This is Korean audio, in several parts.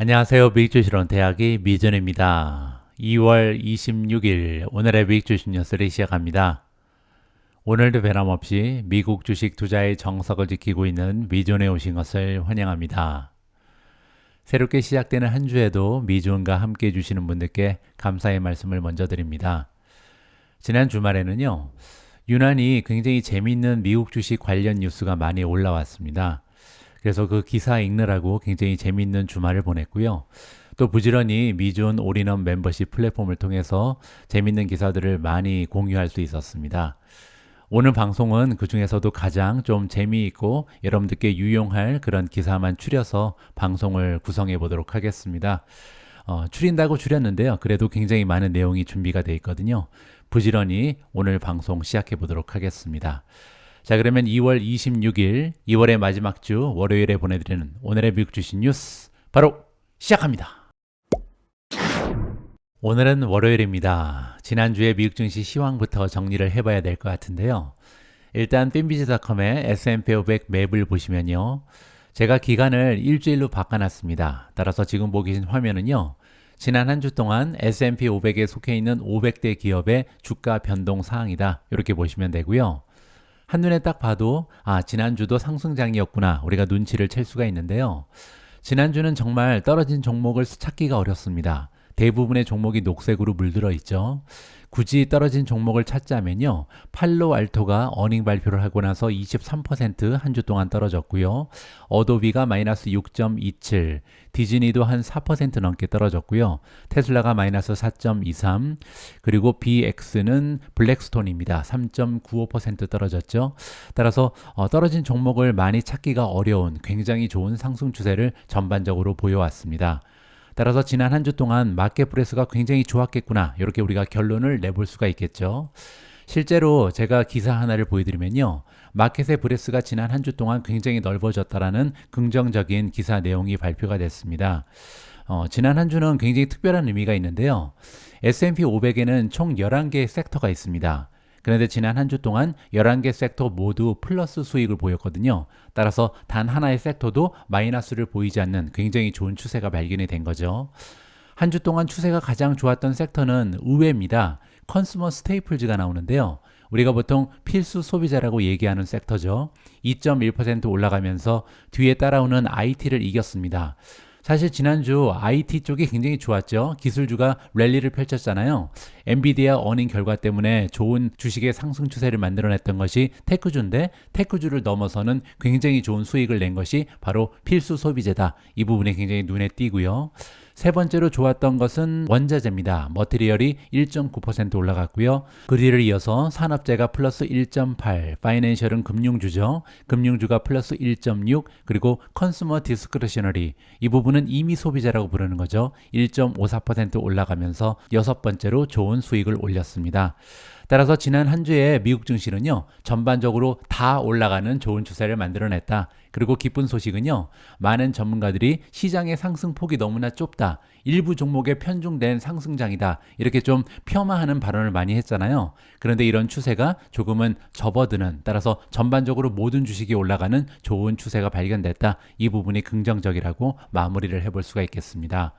안녕하세요. 미국주식론 대학의 미전입니다. 2월 26일 오늘의 미국주식 뉴스를 시작합니다. 오늘도 변함없이 미국 주식 투자의 정석을 지키고 있는 미존에 오신 것을 환영합니다. 새롭게 시작되는 한 주에도 미존과 함께 해주시는 분들께 감사의 말씀을 먼저 드립니다. 지난 주말에는요, 유난히 굉장히 재미있는 미국 주식 관련 뉴스가 많이 올라왔습니다. 그래서 그 기사 읽느라고 굉장히 재미있는 주말을 보냈고요. 또 부지런히 미존 올인원 멤버십 플랫폼을 통해서 재미있는 기사들을 많이 공유할 수 있었습니다. 오늘 방송은 그 중에서도 가장 좀 재미있고 여러분들께 유용할 그런 기사만 추려서 방송을 구성해 보도록 하겠습니다. 추린다고 추렸는데요. 그래도 굉장히 많은 내용이 준비가 되어 있거든요. 부지런히 오늘 방송 시작해 보도록 하겠습니다. 자, 그러면 2월 26일, 2월의 마지막 주 월요일에 보내드리는 오늘의 미국 주식 뉴스 바로 시작합니다. 오늘은 월요일입니다. 지난주에 미국 증시 시황부터 정리를 해봐야 될 것 같은데요. 일단 핀비즈닷컴의 S&P 500 맵을 보시면요. 제가 기간을 일주일로 바꿔놨습니다. 따라서 지금 보고 계신 화면은요. 지난 한 주 동안 S&P 500에 속해 있는 500대 기업의 주가 변동 사항이다. 이렇게 보시면 되고요. 한눈에 딱 봐도 지난주도 상승장이었구나 우리가 눈치를 챌 수가 있는데요. 지난주는 정말 떨어진 종목을 찾기가 어렵습니다. 대부분의 종목이 녹색으로 물들어 있죠. 굳이 떨어진 종목을 찾자면요. 팔로알토가 어닝 발표를 하고 나서 23% 한 주 동안 떨어졌고요. 어도비가 마이너스 6.27, 디즈니도 한 4% 넘게 떨어졌고요. 테슬라가 마이너스 4.23, 그리고 BX는 블랙스톤입니다. 3.95% 떨어졌죠. 따라서 떨어진 종목을 많이 찾기가 어려운 굉장히 좋은 상승 추세를 전반적으로 보여왔습니다. 따라서 지난 한 주 동안 마켓 브레스가 굉장히 좋았겠구나 이렇게 우리가 결론을 내볼 수가 있겠죠. 실제로 제가 기사 하나를 보여드리면요. 마켓의 브레스가 지난 한 주 동안 굉장히 넓어졌다라는 긍정적인 기사 내용이 발표가 됐습니다. 지난 한 주는 굉장히 특별한 의미가 있는데요. S&P 500에는 총 11개의 섹터가 있습니다. 그런데 지난 한 주 동안 11개 섹터 모두 플러스 수익을 보였거든요. 따라서 단 하나의 섹터도 마이너스를 보이지 않는 굉장히 좋은 추세가 발견이 된 거죠. 한 주 동안 추세가 가장 좋았던 섹터는 의외입니다. 컨슈머 스테이플즈가 나오는데요. 우리가 보통 필수 소비자라고 얘기하는 섹터죠. 2.1% 올라가면서 뒤에 따라오는 IT를 이겼습니다. 사실 지난주 IT 쪽이 굉장히 좋았죠. 기술주가 랠리를 펼쳤잖아요. 엔비디아 어닝 결과 때문에 좋은 주식의 상승 추세를 만들어냈던 것이 테크주인데 테크주를 넘어서는 굉장히 좋은 수익을 낸 것이 바로 필수 소비재다. 이 부분이 굉장히 눈에 띄고요. 세 번째로 좋았던 것은 원자재입니다. 머티리얼이 1.9% 올라갔고요. 그 뒤를 이어서 산업재가 플러스 1.8, 파이낸셜은 금융주죠. 금융주가 플러스 1.6, 그리고 컨슈머 디스크레셔너리, 이 부분은 이미 소비재라고 부르는 거죠. 1.54% 올라가면서 여섯 번째로 좋은 수익을 올렸습니다. 따라서 지난 한 주에 미국 증시는요, 전반적으로 다 올라가는 좋은 추세를 만들어냈다. 그리고 기쁜 소식은요, 많은 전문가들이 시장의 상승폭이 너무나 좁다. 일부 종목에 편중된 상승장이다. 이렇게 좀 폄하하는 발언을 많이 했잖아요. 그런데 이런 추세가 조금은 접어드는, 따라서 전반적으로 모든 주식이 올라가는 좋은 추세가 발견됐다. 이 부분이 긍정적이라고 마무리를 해볼 수가 있겠습니다.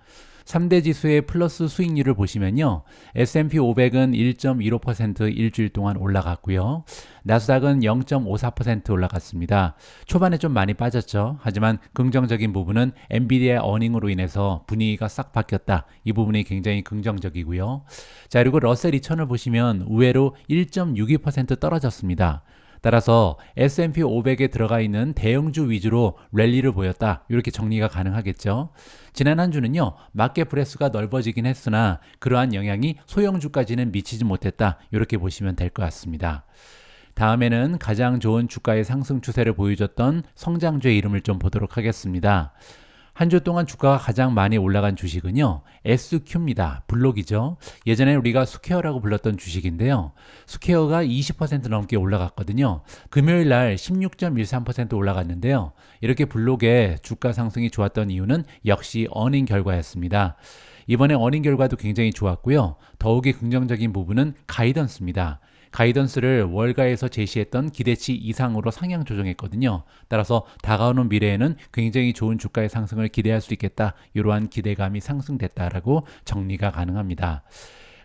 3대 지수의 플러스 수익률을 보시면요. S&P 500은 1.15% 일주일 동안 올라갔고요. 나스닥은 0.54% 올라갔습니다. 초반에 좀 많이 빠졌죠. 하지만 긍정적인 부분은 엔비디아 어닝으로 인해서 분위기가 싹 바뀌었다. 이 부분이 굉장히 긍정적이고요. 자, 그리고 러셀 2000을 보시면 의외로 1.62% 떨어졌습니다. 따라서 S&P 500에 들어가 있는 대형주 위주로 랠리를 보였다. 이렇게 정리가 가능하겠죠. 지난 한 주는요. 마켓 브레스가 넓어지긴 했으나 그러한 영향이 소형주까지는 미치지 못했다. 이렇게 보시면 될 것 같습니다. 다음에는 가장 좋은 주가의 상승 추세를 보여줬던 성장주의 이름을 좀 보도록 하겠습니다. 한 주 동안 주가가 가장 많이 올라간 주식은요. SQ입니다. 블록이죠. 예전에 우리가 스퀘어라고 불렀던 주식인데요. 스퀘어가 20% 넘게 올라갔거든요. 금요일 날 16.13% 올라갔는데요. 이렇게 블록의 주가 상승이 좋았던 이유는 역시 어닝 결과였습니다. 이번에 어닝 결과도 굉장히 좋았고요. 더욱이 긍정적인 부분은 가이던스입니다. 가이던스를 월가에서 제시했던 기대치 이상으로 상향 조정했거든요. 따라서 다가오는 미래에는 굉장히 좋은 주가의 상승을 기대할 수 있겠다. 이러한 기대감이 상승됐다라고 정리가 가능합니다.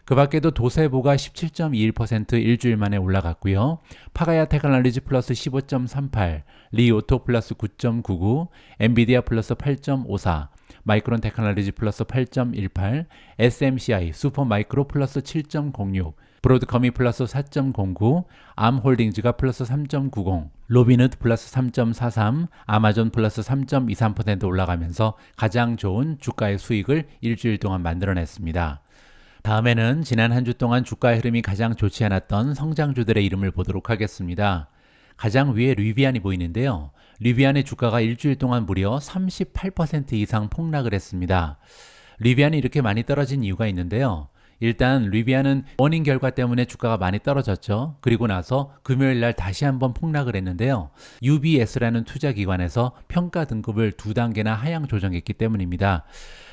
그 밖에도 도세보가 17.21% 일주일 만에 올라갔고요. 파가야 테크놀로지 플러스 15.38, 리오토 플러스 9.99, 엔비디아 플러스 8.54, 마이크론 테크놀로지 플러스 8.18, SMCI 슈퍼마이크로 플러스 7.06, 브로드컴이 플러스 4.09, 암홀딩즈가 플러스 3.90, 로비넛 플러스 3.43, 아마존 플러스 3.23% 올라가면서 가장 좋은 주가의 수익을 일주일 동안 만들어냈습니다. 다음에는 지난 한 주 동안 주가의 흐름이 가장 좋지 않았던 성장주들의 이름을 보도록 하겠습니다. 가장 위에 리비안이 보이는데요. 리비안의 주가가 일주일 동안 무려 38% 이상 폭락을 했습니다. 리비안이 이렇게 많이 떨어진 이유가 있는데요. 일단 리비안은 워닝 결과 때문에 주가가 많이 떨어졌죠. 그리고 나서 금요일 날 다시 한번 폭락을 했는데요. UBS라는 투자기관에서 평가 등급을 2단계나 하향 조정했기 때문입니다.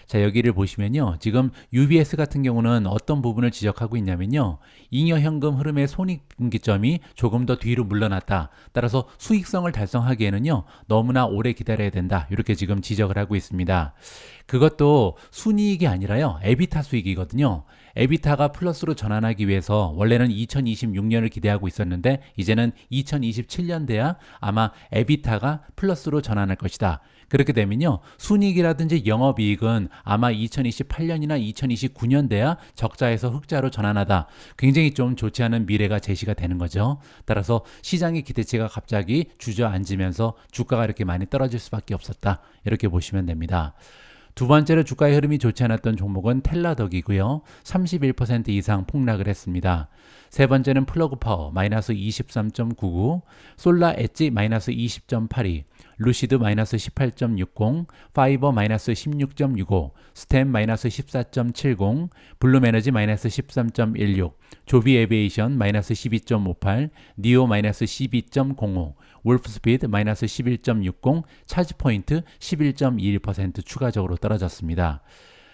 자, 여기를 보시면요. 지금 UBS 같은 경우는 어떤 부분을 지적하고 있냐면요. 잉여현금 흐름의 손익분기점이 조금 더 뒤로 물러났다. 따라서 수익성을 달성하기에는요. 너무나 오래 기다려야 된다. 이렇게 지금 지적을 하고 있습니다. 그것도 순이익이 아니라요. 에비타 수익이거든요. 에비타가 플러스로 전환하기 위해서 원래는 2026년을 기대하고 있었는데 이제는 2027년 돼야 아마 에비타가 플러스로 전환할 것이다. 그렇게 되면요. 순이익이라든지 영업이익은 아마 2028년이나 2029년 돼야 적자에서 흑자로 전환하다. 굉장히 좀 좋지 않은 미래가 제시가 되는 거죠. 따라서 시장의 기대치가 갑자기 주저앉으면서 주가가 이렇게 많이 떨어질 수밖에 없었다. 이렇게 보시면 됩니다. 두 번째로 주가의 흐름이 좋지 않았던 종목은 텔라덕이고요. 31% 이상 폭락을 했습니다. 세 번째는 플러그파워 마이너스 23.99, 솔라 엣지 마이너스 20.82, 루시드 마이너스 18.60, 파이버 마이너스 16.65, 스템 마이너스 14.70, 블룸에너지 마이너스 13.16, 조비 에비에이션 마이너스 12.58, 니오 마이너스 12.05, wolfspeed 마이너스 11.60, 차지포인트 11.21% 추가적으로 떨어졌습니다.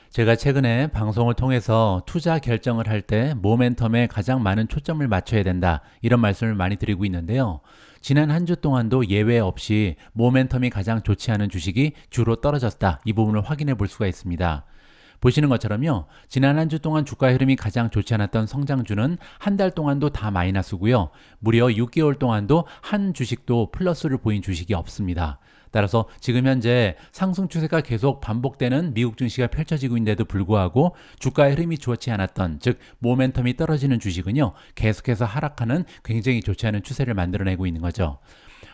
제가 최근에 방송을 통해서 투자 결정을 할 때 모멘텀에 가장 많은 초점을 맞춰야 된다 이런 말씀을 많이 드리고 있는데요. 지난 한 주 동안도 예외 없이 모멘텀이 가장 좋지 않은 주식이 주로 떨어졌다. 이 부분을 확인해 볼 수가 있습니다. 보시는 것처럼요. 지난 한 주 동안 주가의 흐름이 가장 좋지 않았던 성장주는 한 달 동안도 다 마이너스고요. 무려 6개월 동안도 한 주식도 플러스를 보인 주식이 없습니다. 따라서 지금 현재 상승 추세가 계속 반복되는 미국 증시가 펼쳐지고 있는데도 불구하고 주가의 흐름이 좋지 않았던, 즉 모멘텀이 떨어지는 주식은요. 계속해서 하락하는 굉장히 좋지 않은 추세를 만들어내고 있는 거죠.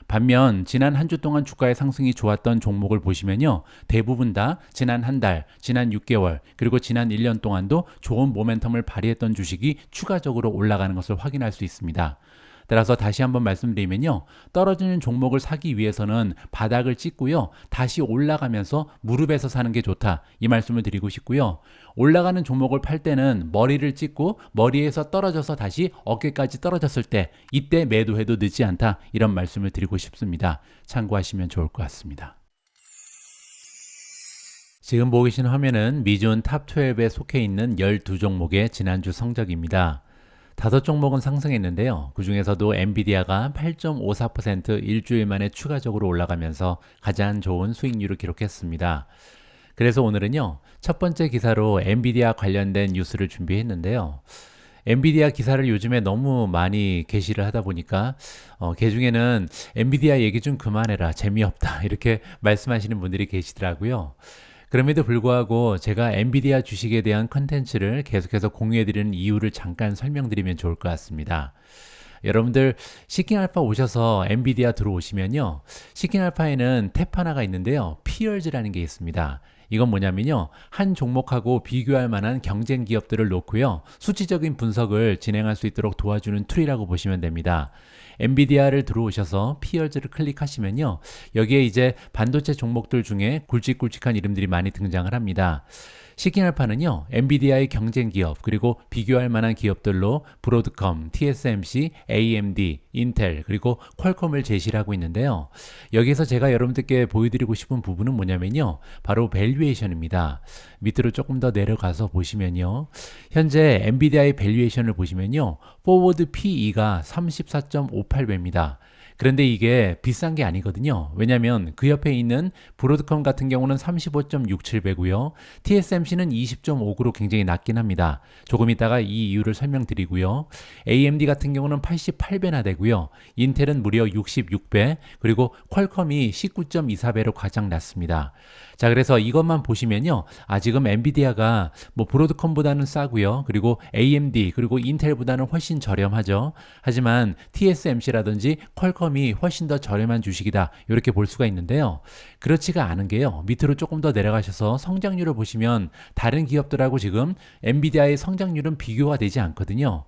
반면 지난 한 주 동안 주가의 상승이 좋았던 종목을 보시면요. 대부분 다 지난 한 달, 지난 6개월, 그리고 지난 1년 동안도 좋은 모멘텀을 발휘했던 주식이 추가적으로 올라가는 것을 확인할 수 있습니다. 따라서 다시 한번 말씀드리면요. 떨어지는 종목을 사기 위해서는 바닥을 찍고요. 다시 올라가면서 무릎에서 사는 게 좋다. 이 말씀을 드리고 싶고요. 올라가는 종목을 팔 때는 머리를 찍고 머리에서 떨어져서 다시 어깨까지 떨어졌을 때 이때 매도해도 늦지 않다. 이런 말씀을 드리고 싶습니다. 참고하시면 좋을 것 같습니다. 지금 보고 계신 화면은 미존 탑12에 속해 있는 12종목의 지난주 성적입니다. 5종목은 상승했는데요. 그 중에서도 엔비디아가 8.54% 일주일 만에 추가적으로 올라가면서 가장 좋은 수익률을 기록했습니다. 그래서 오늘은요. 첫 번째 기사로 엔비디아 관련된 뉴스를 준비했는데요. 엔비디아 기사를 요즘에 너무 많이 게시를 하다 보니까 그 중에는 엔비디아 얘기 좀 그만해라. 재미없다. 이렇게 말씀하시는 분들이 계시더라고요. 그럼에도 불구하고 제가 엔비디아 주식에 대한 컨텐츠를 계속해서 공유해드리는 이유를 잠깐 설명드리면 좋을 것 같습니다. 여러분들 시킹알파 오셔서 엔비디아 들어오시면요. 시킹알파에는 탭 하나가 있는데요. 피어즈라는 게 있습니다. 이건 뭐냐면요. 한 종목하고 비교할 만한 경쟁 기업들을 놓고요. 수치적인 분석을 진행할 수 있도록 도와주는 툴이라고 보시면 됩니다. 엔비디아를 들어오셔서 피어즈를 클릭하시면요. 여기에 이제 반도체 종목들 중에 굵직굵직한 이름들이 많이 등장을 합니다. 시킹알파는요. 엔비디아의 경쟁 기업 그리고 비교할 만한 기업들로 브로드컴, TSMC, AMD, 인텔, 그리고 퀄컴을 제시를 하고 있는데요. 여기서 제가 여러분들께 보여드리고 싶은 부분은 뭐냐면요. 바로 밸류에이션입니다. 밑으로 조금 더 내려가서 보시면요. 현재 엔비디아의 밸류에이션을 보시면요. 포워드 PE가 34.58배입니다. 그런데 이게 비싼 게 아니거든요. 왜냐하면 그 옆에 있는 브로드컴 같은 경우는 35.67배고요. TSMC는 20.59로 굉장히 낮긴 합니다. 조금 이따가 이 이유를 설명드리고요. AMD 같은 경우는 88배나 되고요. 인텔은 무려 66배, 그리고 퀄컴이 19.24배로 가장 낮습니다. 자, 그래서 이것만 보시면요. 지금 엔비디아가 뭐 브로드컴보다는 싸고요. 그리고 AMD 그리고 인텔보다는 훨씬 저렴하죠. 하지만 TSMC라든지 퀄컴이 훨씬 더 저렴한 주식이다. 이렇게 볼 수가 있는데요. 그렇지가 않은 게요. 밑으로 조금 더 내려가셔서 성장률을 보시면 다른 기업들하고 지금 엔비디아의 성장률은 비교가 되지 않거든요.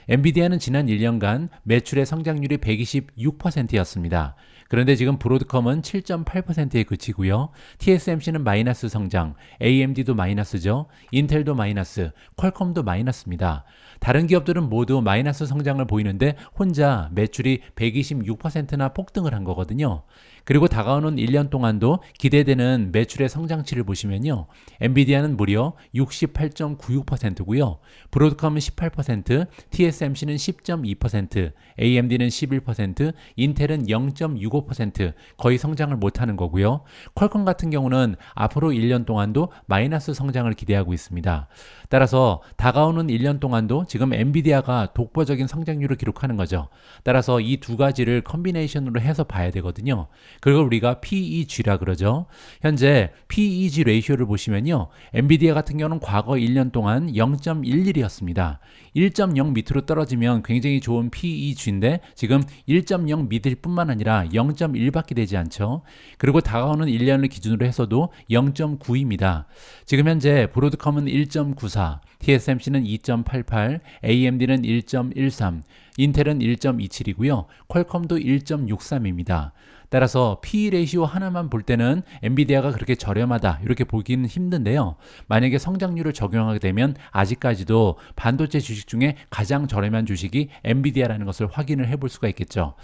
엔비디아는 지난 1년간 매출의 성장률이 126%였습니다. 그런데 지금 브로드컴은 7.8%에 그치고요. TSMC는 마이너스 성장, AMD도 마이너스죠. 인텔도 마이너스, 퀄컴도 마이너스입니다. 다른 기업들은 모두 마이너스 성장을 보이는데 혼자 매출이 126%나 폭등을 한 거거든요. 그리고 다가오는 1년 동안도 기대되는 매출의 성장치를 보시면요. 엔비디아는 무려 68.96%고요. 브로드컴은 18%, TSMC는 10.2%, AMD는 11%, 인텔은 0.65% 거의 성장을 못하는 거고요. 퀄컴 같은 경우는 앞으로 1년 동안도 마이너스 성장을 기대하고 있습니다. 따라서 다가오는 1년 동안도 지금 엔비디아가 독보적인 성장률을 기록하는 거죠. 따라서 이 두 가지를 컨비네이션으로 해서 봐야 되거든요. 그걸 우리가 PEG라 그러죠. 현재 PEG 레이쇼를 보시면요. 엔비디아 같은 경우는 과거 1년 동안 0.11이었습니다. 1.0 밑으로 떨어지면 굉장히 좋은 PEG인데 지금 1.0 밑일 뿐만 아니라 0.1밖에 되지 않죠. 그리고 다가오는 1년을 기준으로 해서도 0.9입니다. 지금 현재 브로드컴은 1.94, TSMC는 2.88, AMD는 1.13, 인텔은 1.27이고요. 퀄컴도 1.63입니다. 따라서 PE 레이시오 하나만 볼 때는 엔비디아가 그렇게 저렴하다 이렇게 보기는 힘든데요. 만약에 성장률을 적용하게 되면 아직까지도 반도체 주식 중에 가장 저렴한 주식이 엔비디아라는 것을 확인을 해볼 수가 있겠죠.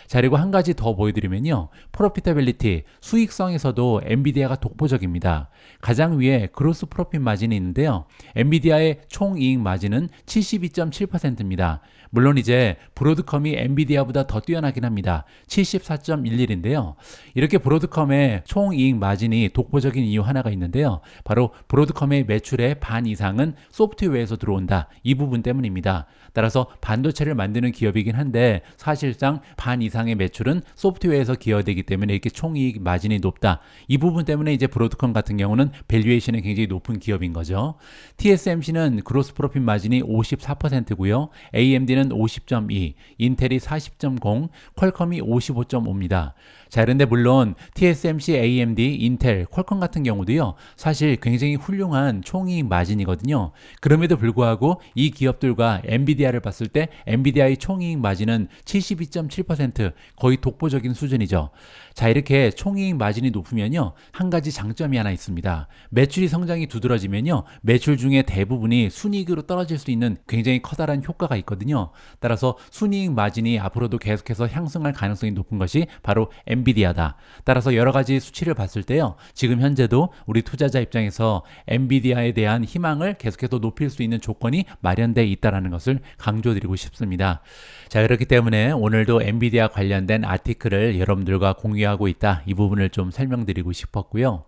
자, 그리고 한 가지 더 보여드리면요. 프로피타빌리티, 수익성에서도 엔비디아가 독보적입니다. 가장 위에 그로스 프로핏 마진이 있는데요. 엔비디아의 총이익 마진은 72.7%입니다. 물론 이제 브로드컴이 엔비디아보다 더 뛰어나긴 합니다. 74.11인데요. 이렇게 브로드컴의 총이익 마진이 독보적인 이유 하나가 있는데요. 바로 브로드컴의 매출의 반 이상은 소프트웨어에서 들어온다. 이 부분 때문입니다. 따라서 반도체를 만드는 기업이긴 한데 사실상 반 이상의 매출은 소프트웨어에서 기여되기 때문에 이렇게 총이익 마진이 높다. 이 부분 때문에 이제 브로드컴 같은 경우는 밸류에이션이 굉장히 높은 기업인 거죠. TSMC는 그로스 프로핏 마진이 54%고요. AMD는 50.2, 인텔이 40.0, 퀄컴이 55.5입니다. 자, 그런데 물론 TSMC, AMD, 인텔, 퀄컴 같은 경우도요. 사실 굉장히 훌륭한 총이익 마진이거든요. 그럼에도 불구하고 이 기업들과 엔비디아를 봤을 때 엔비디아의 총이익 마진은 72.7% 거의 독보적인 수준이죠. 자, 이렇게 총이익 마진이 높으면요. 한 가지 장점이 하나 있습니다. 매출이 성장이 두드러지면요. 매출 중에 대부분이 순이익으로 떨어질 수 있는 굉장히 커다란 효과가 있거든요. 따라서 순이익 마진이 앞으로도 계속해서 향상할 가능성이 높은 것이 바로 엔비디아다. 따라서 여러 가지 수치를 봤을 때요. 지금 현재도 우리 투자자 입장에서 엔비디아에 대한 희망을 계속해서 높일 수 있는 조건이 마련되어 있다는 것을 강조드리고 싶습니다. 자, 그렇기 때문에 오늘도 엔비디아 관련된 아티클을 여러분들과 공유하고 있다. 이 부분을 좀 설명드리고 싶었고요.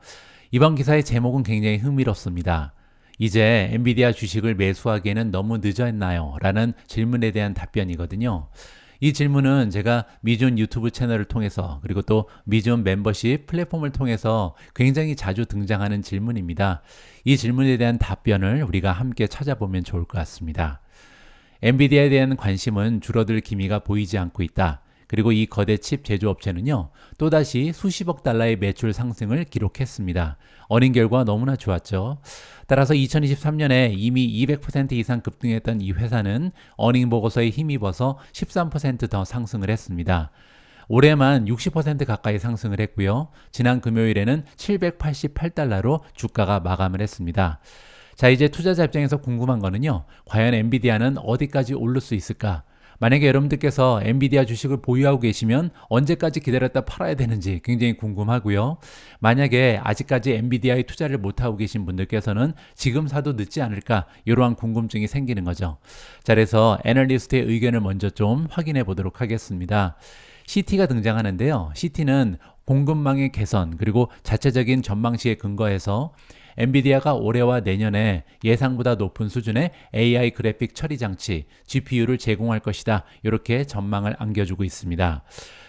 이번 기사의 제목은 굉장히 흥미롭습니다. 이제 엔비디아 주식을 매수하기에는 너무 늦었나요? 라는 질문에 대한 답변이거든요. 이 질문은 제가 미존 유튜브 채널을 통해서 그리고 또 미존 멤버십 플랫폼을 통해서 굉장히 자주 등장하는 질문입니다. 이 질문에 대한 답변을 우리가 함께 찾아보면 좋을 것 같습니다. 엔비디아에 대한 관심은 줄어들 기미가 보이지 않고 있다. 그리고 이 거대 칩 제조업체는요. 또다시 수십억 달러의 매출 상승을 기록했습니다. 어닝 결과 너무나 좋았죠. 따라서 2023년에 이미 200% 이상 급등했던 이 회사는 어닝 보고서에 힘입어서 13% 더 상승을 했습니다. 올해만 60% 가까이 상승을 했고요. 지난 금요일에는 788달러로 주가가 마감을 했습니다. 자, 이제 투자자 입장에서 궁금한 거는요. 과연 엔비디아는 어디까지 오를 수 있을까? 만약에 여러분들께서 엔비디아 주식을 보유하고 계시면 언제까지 기다렸다 팔아야 되는지 굉장히 궁금하고요. 만약에 아직까지 엔비디아에 투자를 못하고 계신 분들께서는 지금 사도 늦지 않을까 이러한 궁금증이 생기는 거죠. 자, 그래서 애널리스트의 의견을 먼저 좀 확인해 보도록 하겠습니다. CT가 등장하는데요. CT는 공급망의 개선 그리고 자체적인 전망치에 근거해서 엔비디아가 올해와 내년에 예상보다 높은 수준의 AI 그래픽 처리 장치, GPU를 제공할 것이다. 이렇게 전망을 안겨주고 있습니다.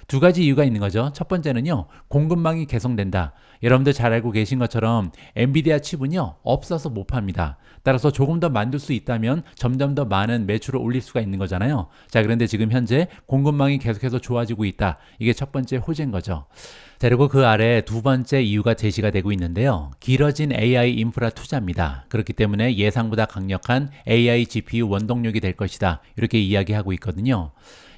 두 가지 이유가 있는 거죠. 첫 번째는요, 공급망이 개선된다. 여러분들 잘 알고 계신 것처럼 엔비디아 칩은요, 없어서 못 팝니다. 따라서 조금 더 만들 수 있다면 점점 더 많은 매출을 올릴 수가 있는 거잖아요. 자, 그런데 지금 현재 공급망이 계속해서 좋아지고 있다. 이게 첫 번째 호재인 거죠. 자, 그리고 그 아래 두 번째 이유가 제시가 되고 있는데요. 길어진 AI 인프라 투자입니다. 그렇기 때문에 예상보다 강력한 AI GPU 원동력이 될 것이다. 이렇게 이야기하고 있거든요.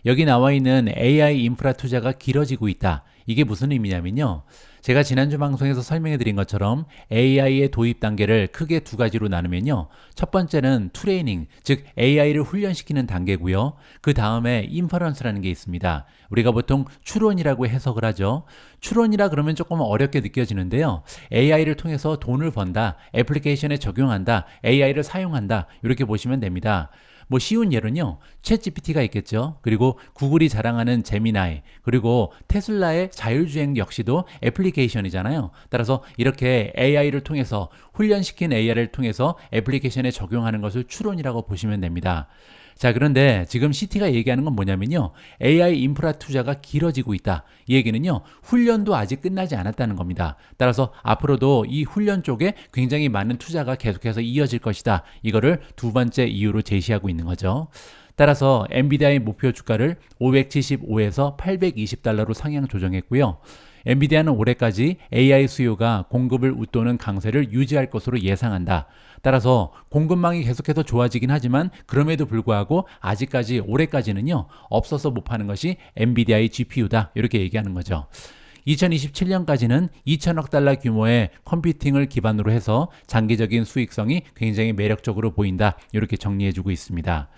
여기 나와 있는 AI 인프라 투자가 길어지고 있다. 이게 무슨 의미냐면요. 제가 지난주 방송에서 설명해 드린 것처럼 AI의 도입 단계를 크게 두 가지로 나누면요. 첫 번째는 트레이닝, 즉 AI를 훈련시키는 단계고요. 그 다음에 인퍼런스라는 게 있습니다. 우리가 보통 추론이라고 해석을 하죠. 추론이라 그러면 조금 어렵게 느껴지는데요. AI를 통해서 돈을 번다, 애플리케이션에 적용한다, AI를 사용한다 이렇게 보시면 됩니다. 뭐 쉬운 예로는요. 챗GPT가 있겠죠. 그리고 구글이 자랑하는 제미나이, 그리고 테슬라의 자율주행 역시도 애플리케이션이잖아요. 따라서 이렇게 AI를 통해서 훈련시킨 AI를 통해서 애플리케이션에 적용하는 것을 추론이라고 보시면 됩니다. 자, 그런데 지금 CT가 얘기하는 건 뭐냐면요. AI 인프라 투자가 길어지고 있다. 이 얘기는요. 훈련도 아직 끝나지 않았다는 겁니다. 따라서 앞으로도 이 훈련 쪽에 굉장히 많은 투자가 계속해서 이어질 것이다. 이거를 두 번째 이유로 제시하고 있는 거죠. 따라서 엔비디아의 목표 주가를 575에서 820달러로 상향 조정했고요. 엔비디아는 올해까지 AI 수요가 공급을 웃도는 강세를 유지할 것으로 예상한다. 따라서 공급망이 계속해서 좋아지긴 하지만 그럼에도 불구하고 아직까지 올해까지는요 없어서 못 파는 것이 엔비디아의 GPU다 이렇게 얘기하는 거죠. 2027년까지는 2천억 달러 규모의 컴퓨팅을 기반으로 해서 장기적인 수익성이 굉장히 매력적으로 보인다 이렇게 정리해주고 있습니다.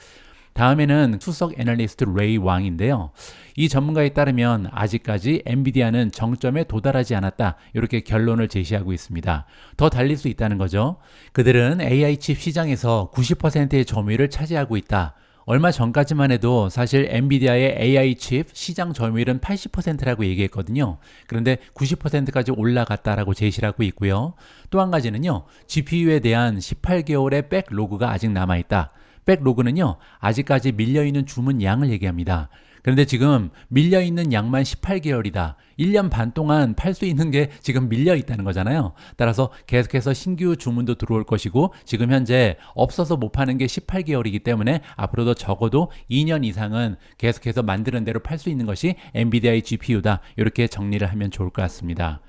다음에는 수석 애널리스트 레이 왕인데요. 이 전문가에 따르면 아직까지 엔비디아는 정점에 도달하지 않았다. 이렇게 결론을 제시하고 있습니다. 더 달릴 수 있다는 거죠. 그들은 AI 칩 시장에서 90%의 점유율을 차지하고 있다. 얼마 전까지만 해도 사실 엔비디아의 AI 칩 시장 점유율은 80%라고 얘기했거든요. 그런데 90%까지 올라갔다라고 제시를 하고 있고요. 또 한 가지는요. GPU에 대한 18개월의 백로그가 아직 남아있다. 백로그는요, 아직까지 밀려있는 주문 양을 얘기합니다. 그런데 지금 밀려있는 양만 18개월이다. 1년 반 동안 팔 수 있는 게 지금 밀려있다는 거잖아요. 따라서 계속해서 신규 주문도 들어올 것이고 지금 현재 없어서 못 파는 게 18개월이기 때문에 앞으로도 적어도 2년 이상은 계속해서 만드는 대로 팔 수 있는 것이 엔비디아의 GPU다. 이렇게 정리를 하면 좋을 것 같습니다.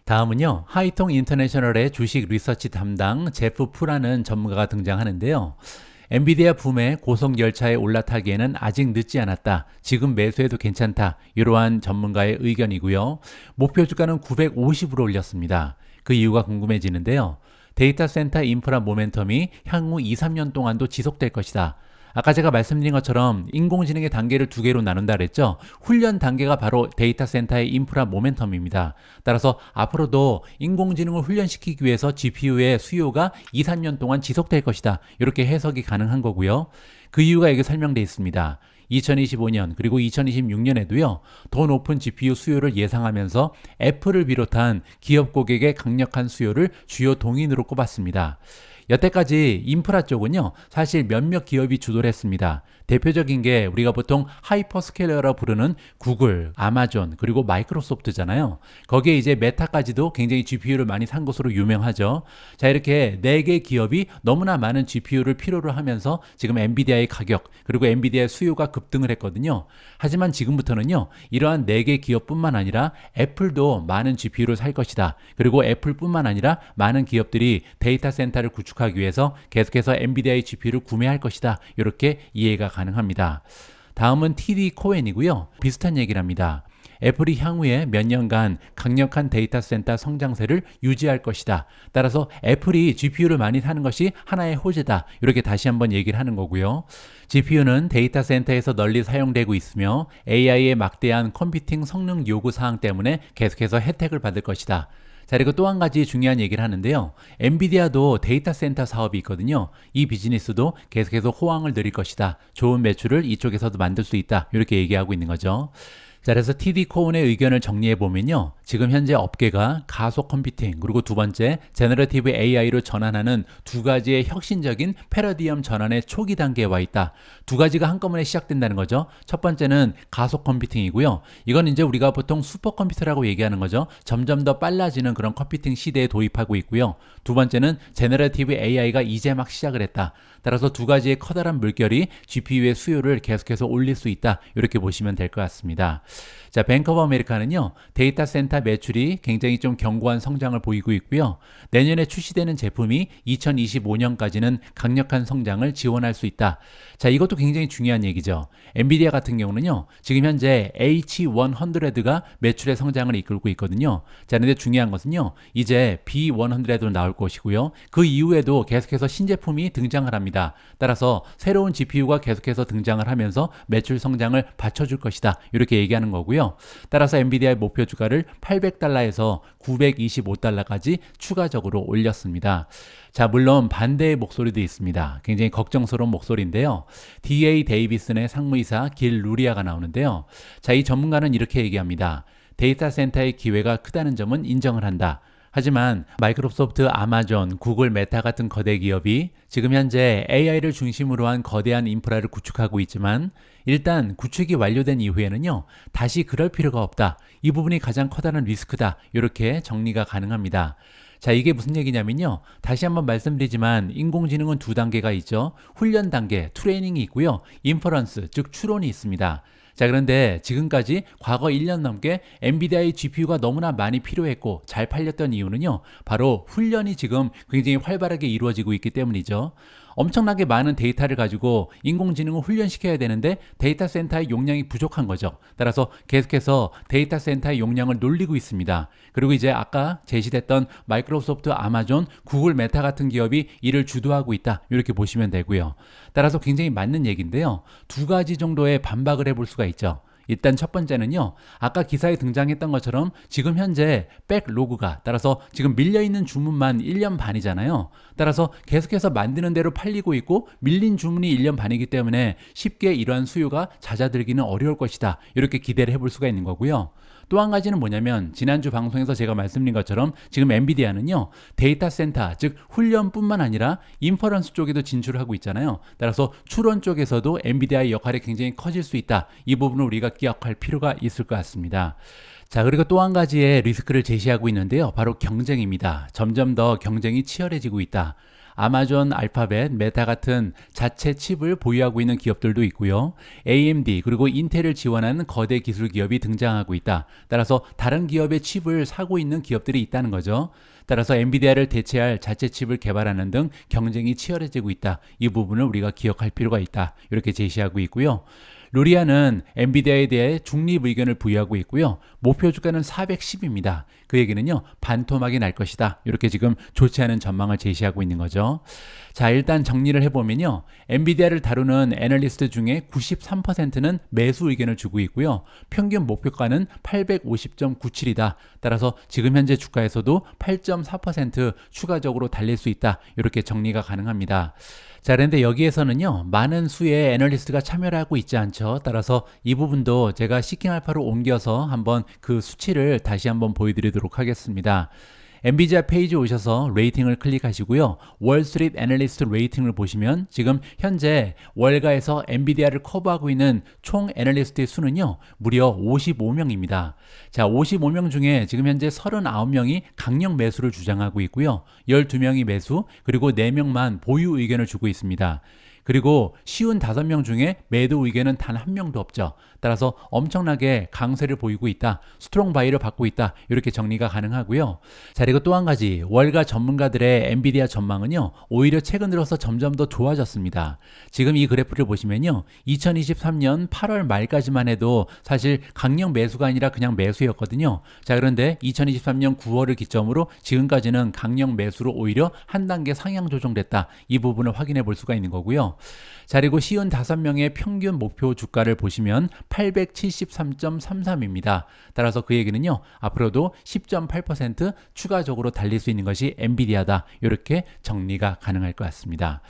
다음은요. 하이통 인터내셔널의 주식 리서치 담당 제프 푸라는 전문가가 등장하는데요. 엔비디아 붐의 고속 열차에 올라타기에는 아직 늦지 않았다. 지금 매수해도 괜찮다. 이러한 전문가의 의견이고요. 목표 주가는 950으로 올렸습니다. 그 이유가 궁금해지는데요. 데이터 센터 인프라 모멘텀이 향후 2, 3년 동안도 지속될 것이다. 아까 제가 말씀드린 것처럼 인공지능의 단계를 두 개로 나눈다 그랬죠. 훈련 단계가 바로 데이터 센터의 인프라 모멘텀입니다. 따라서 앞으로도 인공지능을 훈련시키기 위해서 GPU의 수요가 2, 3년 동안 지속될 것이다. 이렇게 해석이 가능한 거고요. 그 이유가 여기 설명되어 있습니다. 2025년 그리고 2026년에도요. 더 높은 GPU 수요를 예상하면서 애플을 비롯한 기업 고객의 강력한 수요를 주요 동인으로 꼽았습니다. 여태까지 인프라 쪽은요, 사실 몇몇 기업이 주도를 했습니다. 대표적인 게 우리가 보통 하이퍼스케일러라 부르는 구글, 아마존, 그리고 마이크로소프트잖아요. 거기에 이제 메타까지도 굉장히 GPU를 많이 산 것으로 유명하죠. 자, 이렇게 4개 기업이 너무나 많은 GPU를 필요로 하면서 지금 엔비디아의 가격, 그리고 엔비디아의 수요가 급등을 했거든요. 하지만 지금부터는요, 이러한 4개 기업뿐만 아니라 애플도 많은 GPU를 살 것이다. 그리고 애플뿐만 아니라 많은 기업들이 데이터 센터를 구축하기 위해서 계속해서 엔비디아의 GPU를 구매할 것이다. 이렇게 이해가 가능합니다. 다음은 TD 코엔이고요. 비슷한 얘기를 합니다. 애플이 향후에 몇 년간 강력한 데이터 센터 성장세를 유지할 것이다. 따라서 애플이 GPU를 많이 사는 것이 하나의 호재다. 이렇게 다시 한번 얘기를 하는 거고요. GPU는 데이터 센터에서 널리 사용되고 있으며 AI의 막대한 컴퓨팅 성능 요구 사항 때문에 계속해서 혜택을 받을 것이다. 자, 그리고 또 한 가지 중요한 얘기를 하는데요. 엔비디아도 데이터 센터 사업이 있거든요. 이 비즈니스도 계속해서 호황을 누릴 것이다. 좋은 매출을 이쪽에서도 만들 수 있다. 이렇게 얘기하고 있는 거죠. 자, 그래서 TD 코온의 의견을 정리해 보면요. 지금 현재 업계가 가속 컴퓨팅, 그리고 두 번째 제너러티브 AI로 전환하는 두 가지의 혁신적인 패러디엄 전환의 초기 단계에 와 있다. 두 가지가 한꺼번에 시작된다는 거죠. 첫 번째는 가속 컴퓨팅이고요. 이건 이제 우리가 보통 슈퍼컴퓨터라고 얘기하는 거죠. 점점 더 빨라지는 그런 컴퓨팅 시대에 도입하고 있고요. 두 번째는 제너러티브 AI가 이제 막 시작을 했다. 따라서 두 가지의 커다란 물결이 GPU의 수요를 계속해서 올릴 수 있다. 이렇게 보시면 될 것 같습니다. 자, 뱅크 오브 아메리카는요, 데이터 센터 매출이 굉장히 좀 견고한 성장을 보이고 있고요. 내년에 출시되는 제품이 2025년까지는 강력한 성장을 지원할 수 있다. 자, 이것도 굉장히 중요한 얘기죠. 엔비디아 같은 경우는요, 지금 현재 H100가 매출의 성장을 이끌고 있거든요. 자, 근데 중요한 것은요, 이제 B100도 나올 것이고요. 그 이후에도 계속해서 신제품이 등장을 합니다. 따라서 새로운 GPU가 계속해서 등장을 하면서 매출 성장을 받쳐줄 것이다. 이렇게 얘기하는 거고요. 따라서 엔비디아의 목표 주가를 $800에서 $925까지 추가적으로 올렸습니다. 자, 물론 반대의 목소리도 있습니다. 굉장히 걱정스러운 목소리인데요. DA 데이비슨의 상무이사 길 루리아가 나오는데요. 자, 이 전문가는 이렇게 얘기합니다. 데이터 센터의 기회가 크다는 점은 인정을 한다. 하지만 마이크로소프트, 아마존, 구글, 메타 같은 거대 기업이 지금 현재 AI를 중심으로 한 거대한 인프라를 구축하고 있지만 일단 구축이 완료된 이후에는요, 다시 그럴 필요가 없다. 이 부분이 가장 커다란 리스크다. 이렇게 정리가 가능합니다. 자, 이게 무슨 얘기냐면요. 다시 한번 말씀드리지만 인공지능은 두 단계가 있죠. 훈련 단계, 트레이닝이 있고요. 인퍼런스, 즉 추론이 있습니다. 자, 그런데 지금까지 과거 1년 넘게 엔비디아의 GPU가 너무나 많이 필요했고 잘 팔렸던 이유는요, 바로 훈련이 지금 굉장히 활발하게 이루어지고 있기 때문이죠. 엄청나게 많은 데이터를 가지고 인공지능을 훈련시켜야 되는데 데이터 센터의 용량이 부족한 거죠. 따라서 계속해서 데이터 센터의 용량을 놀리고 있습니다. 그리고 이제 아까 제시됐던 마이크로소프트, 아마존, 구글, 메타 같은 기업이 이를 주도하고 있다. 이렇게 보시면 되고요. 따라서 굉장히 맞는 얘기인데요. 두 가지 정도의 반박을 해볼 수가 있죠. 일단 첫 번째는요, 아까 기사에 등장했던 것처럼 지금 현재 백로그가, 따라서 지금 밀려있는 주문만 1년 반이잖아요. 따라서 계속해서 만드는 대로 팔리고 있고 밀린 주문이 1년 반이기 때문에 쉽게 이러한 수요가 잦아들기는 어려울 것이다. 이렇게 기대를 해볼 수가 있는 거고요. 또 한 가지는 뭐냐면 지난주 방송에서 제가 말씀드린 것처럼 지금 엔비디아는요, 데이터 센터, 즉 훈련뿐만 아니라 인퍼런스 쪽에도 진출을 하고 있잖아요. 따라서 추론 쪽에서도 엔비디아의 역할이 굉장히 커질 수 있다. 이 부분을 우리가 기억할 필요가 있을 것 같습니다. 자, 그리고 또 한 가지의 리스크를 제시하고 있는데요. 바로 경쟁입니다. 점점 더 경쟁이 치열해지고 있다. 아마존, 알파벳, 메타 같은 자체 칩을 보유하고 있는 기업들도 있고요. AMD 그리고 인텔을 지원하는 거대 기술 기업이 등장하고 있다. 따라서 다른 기업의 칩을 사고 있는 기업들이 있다는 거죠. 따라서 엔비디아를 대체할 자체 칩을 개발하는 등 경쟁이 치열해지고 있다. 이 부분을 우리가 기억할 필요가 있다. 이렇게 제시하고 있고요. 루리아는 엔비디아에 대해 중립 의견을 부여하고 있고요. 목표 주가는 410입니다. 그 얘기는요, 반토막이 날 것이다. 이렇게 지금 좋지 않은 전망을 제시하고 있는 거죠. 자, 일단 정리를 해보면요. 엔비디아를 다루는 애널리스트 중에 93%는 매수 의견을 주고 있고요. 평균 목표가는 850.97이다. 따라서 지금 현재 주가에서도 8.4% 추가적으로 달릴 수 있다. 이렇게 정리가 가능합니다. 자, 그런데 여기에서는요, 많은 수의 애널리스트가 참여를 하고 있지 않죠. 따라서 이 부분도 제가 시킹알파로 옮겨서 한번 그 수치를 다시 한번 보여드리도록 하겠습니다. 엔비디아 페이지 오셔서 레이팅을 클릭하시고요. 월스트리트 애널리스트 레이팅을 보시면 지금 현재 월가에서 엔비디아를 커버하고 있는 총 애널리스트의 수는요, 무려 55명입니다. 자, 55명 중에 지금 현재 39명이 강력 매수를 주장하고 있고요. 12명이 매수, 그리고 4명만 보유 의견을 주고 있습니다. 그리고 쉬운 5명 중에 매도 의견은 단 한 명도 없죠. 따라서 엄청나게 강세를 보이고 있다. 스트롱 바이를 받고 있다. 이렇게 정리가 가능하고요. 자, 그리고 또 한 가지 월가 전문가들의 엔비디아 전망은요. 오히려 최근 들어서 점점 더 좋아졌습니다. 지금 이 그래프를 보시면요. 2023년 8월 말까지만 해도 사실 강력 매수가 아니라 그냥 매수였거든요. 자, 그런데 2023년 9월을 기점으로 지금까지는 강력 매수로 오히려 한 단계 상향 조정됐다. 이 부분을 확인해 볼 수가 있는 거고요. 자, 그리고 쉬운 5명의 평균 목표 주가를 보시면 873.33입니다. 따라서 그 얘기는요. 앞으로도 10.8% 추가적으로 달릴 수 있는 것이 엔비디아다. 이렇게 정리가 가능할 것 같습니다.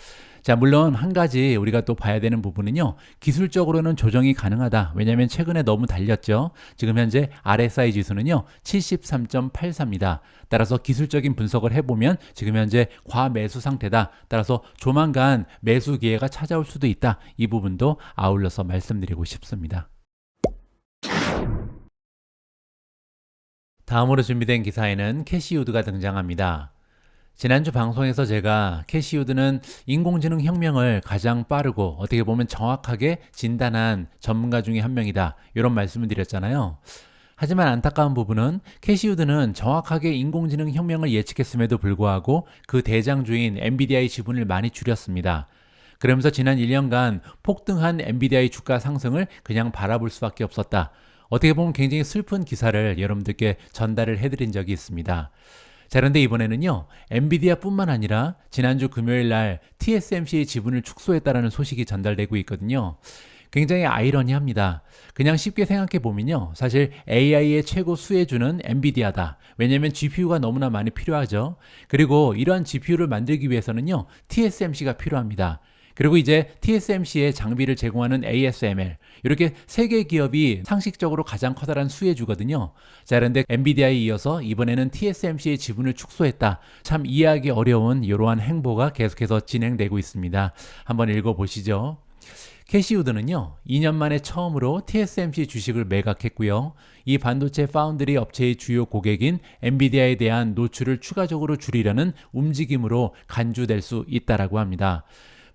자, 물론 한 가지 우리가 또 봐야 되는 부분은요. 기술적으로는 조정이 가능하다. 왜냐하면 최근에 너무 달렸죠. 지금 현재 RSI 지수는요. 73.84입니다. 따라서 기술적인 분석을 해보면 지금 현재 과매수 상태다. 따라서 조만간 매수 기회가 찾아올 수도 있다. 이 부분도 아울러서 말씀드리고 싶습니다. 다음으로 준비된 기사에는 캐시우드가 등장합니다. 지난주 방송에서 제가 캐시우드는 인공지능 혁명을 가장 빠르고 어떻게 보면 정확하게 진단한 전문가 중에 한 명이다. 이런 말씀을 드렸잖아요. 하지만 안타까운 부분은 캐시우드는 정확하게 인공지능 혁명을 예측했음에도 불구하고 그 대장주인 엔비디아의 지분을 많이 줄였습니다. 그러면서 지난 1년간 폭등한 엔비디아의 주가 상승을 그냥 바라볼 수밖에 없었다. 어떻게 보면 굉장히 슬픈 기사를 여러분들께 전달을 해드린 적이 있습니다. 자, 그런데 이번에는요, 엔비디아 뿐만 아니라 지난주 금요일 날 TSMC의 지분을 축소했다라는 소식이 전달되고 있거든요. 굉장히 아이러니합니다. 그냥 쉽게 생각해 보면요, 사실 AI의 최고 수혜주는 엔비디아다. 왜냐하면 GPU가 너무나 많이 필요하죠. 그리고 이러한 GPU를 만들기 위해서는요, TSMC가 필요합니다. 그리고 이제 TSMC의 장비를 제공하는 ASML, 이렇게 세 개 기업이 상식적으로 가장 커다란 수혜주거든요. 자, 그런데 엔비디아에 이어서 이번에는 TSMC의 지분을 축소했다. 참 이해하기 어려운 이러한 행보가 계속해서 진행되고 있습니다. 한번 읽어보시죠. 캐시우드는요, 2년 만에 처음으로 TSMC 주식을 매각했고요. 이 반도체 파운드리 업체의 주요 고객인 엔비디아에 대한 노출을 추가적으로 줄이려는 움직임으로 간주될 수 있다라고 합니다.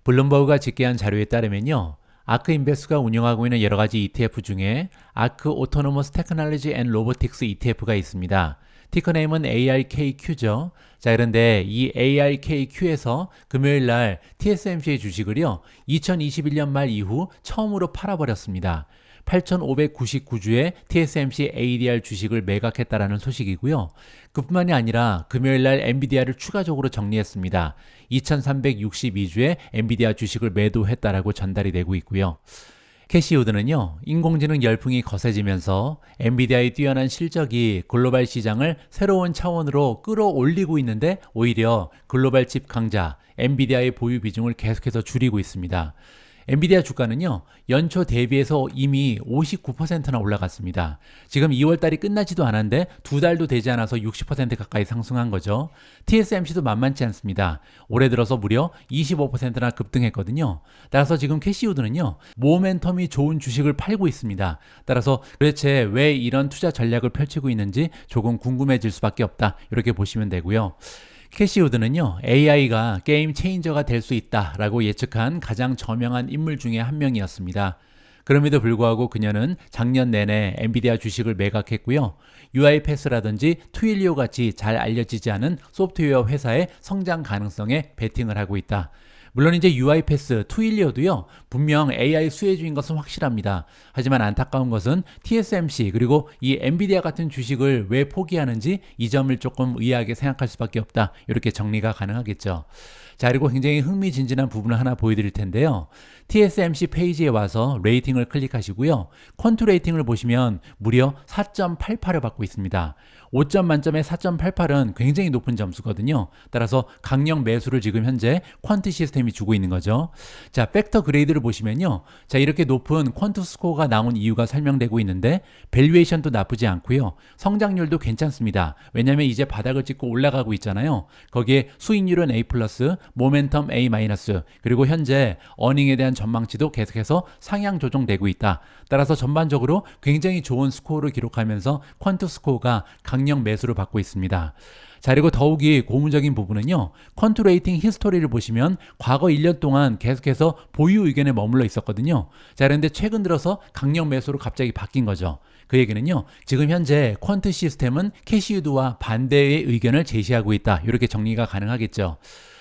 블룸버그가 집계한 자료에 따르면요. 아크 인베스트가 운영하고 있는 여러 가지 ETF 중에 아크 오토노머스 테크놀로지 앤 로보틱스 ETF가 있습니다. 티커네임은 ARKQ죠. 자, 그런데 이 ARKQ에서 금요일 날 TSMC의 주식을요. 2021년 말 이후 처음으로 팔아버렸습니다. 8,599주의 TSMC ADR 주식을 매각했다라는 소식이고요. 그뿐만이 아니라 금요일 날 엔비디아를 추가적으로 정리했습니다. 2,362주의 엔비디아 주식을 매도했다라고 전달이 되고 있고요. 캐시우드는요, 인공지능 열풍이 거세지면서 엔비디아의 뛰어난 실적이 글로벌 시장을 새로운 차원으로 끌어올리고 있는데 오히려 글로벌 칩 강자 엔비디아의 보유 비중을 계속해서 줄이고 있습니다. 엔비디아 주가는요, 연초 대비해서 이미 59%나 올라갔습니다. 지금 2월달이 끝나지도 않았는데 2달도 되지 않아서 60% 가까이 상승한 거죠. TSMC도 만만치 않습니다. 올해 들어서 무려 25%나 급등했거든요. 따라서 지금 캐시우드는요, 모멘텀이 좋은 주식을 팔고 있습니다. 따라서 도대체 왜 이런 투자 전략을 펼치고 있는지 조금 궁금해질 수밖에 없다. 이렇게 보시면 되고요. 캐시우드는요, AI가 게임 체인저가 될 수 있다라고 예측한 가장 저명한 인물 중에 한 명이었습니다. 그럼에도 불구하고 그녀는 작년 내내 엔비디아 주식을 매각했고요. UiPath라든지 트윌리오 같이 잘 알려지지 않은 소프트웨어 회사의 성장 가능성에 베팅을 하고 있다. 물론 이제 UiPath, 트윌리오도요, 분명 AI 수혜주인 것은 확실합니다. 하지만 안타까운 것은 TSMC 그리고 이 엔비디아 같은 주식을 왜 포기하는지 이 점을 조금 의아하게 생각할 수밖에 없다. 이렇게 정리가 가능하겠죠. 자, 그리고 굉장히 흥미진진한 부분을 하나 보여드릴 텐데요. TSMC 페이지에 와서 레이팅을 클릭하시고요. 퀀트 레이팅을 보시면 무려 4.88을 받고 있습니다. 5점 만점에 4.88은 굉장히 높은 점수거든요. 따라서 강력 매수를 지금 현재 퀀트 시스템이 주고 있는 거죠. 자, 팩터 그레이드를 보시면요. 자, 이렇게 높은 퀀트 스코어가 나온 이유가 설명되고 있는데 밸류에이션도 나쁘지 않고요. 성장률도 괜찮습니다. 왜냐하면 이제 바닥을 찍고 올라가고 있잖아요. 거기에 수익률은 A+, 모멘텀 A-, 그리고 현재 어닝에 대한 전망치도 계속해서 상향 조정되고 있다. 따라서 전반적으로 굉장히 좋은 스코어를 기록하면서 퀀트 스코어가 강력 매수를 받고 있습니다. 자, 그리고 더욱이 고무적인 부분은요, 컨트레이팅 히스토리를 보시면 과거 1년 동안 계속해서 보유 의견에 머물러 있었거든요. 자, 그런데 최근 들어서 강력 매수로 갑자기 바뀐 거죠. 그 얘기는요, 지금 현재 퀀트 시스템은 캐시우드와 반대의 의견을 제시하고 있다. 이렇게 정리가 가능하겠죠.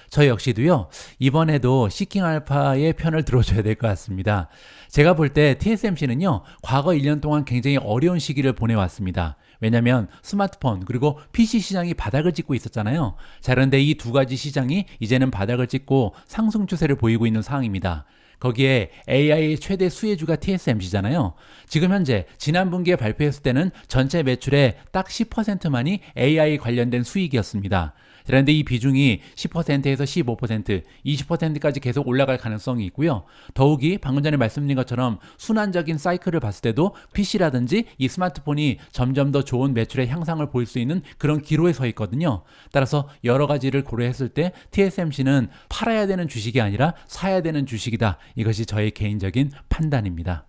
저 역시도요, 이번에도 시킹 알파의 편을 들어줘야 될 것 같습니다. 제가 볼 때 TSMC는요, 과거 1년 동안 굉장히 어려운 시기를 보내왔습니다. 왜냐면 스마트폰 그리고 PC 시장이 바닥을 찍고 있었잖아요. 자, 그런데 이 두 가지 시장이 이제는 바닥을 찍고 상승 추세를 보이고 있는 상황입니다. 거기에 AI의 최대 수혜주가 TSMC잖아요. 지금 현재 지난 분기에 발표했을 때는 전체 매출의 딱 10%만이 AI 관련된 수익이었습니다. 그런데 이 비중이 10%에서 15%, 20%까지 계속 올라갈 가능성이 있고요. 더욱이 방금 전에 말씀드린 것처럼 순환적인 사이클을 봤을 때도 PC라든지 이 스마트폰이 점점 더 좋은 매출의 향상을 보일 수 있는 그런 기로에 서 있거든요. 따라서 여러 가지를 고려했을 때 TSMC는 팔아야 되는 주식이 아니라 사야 되는 주식이다. 이것이 저의 개인적인 판단입니다.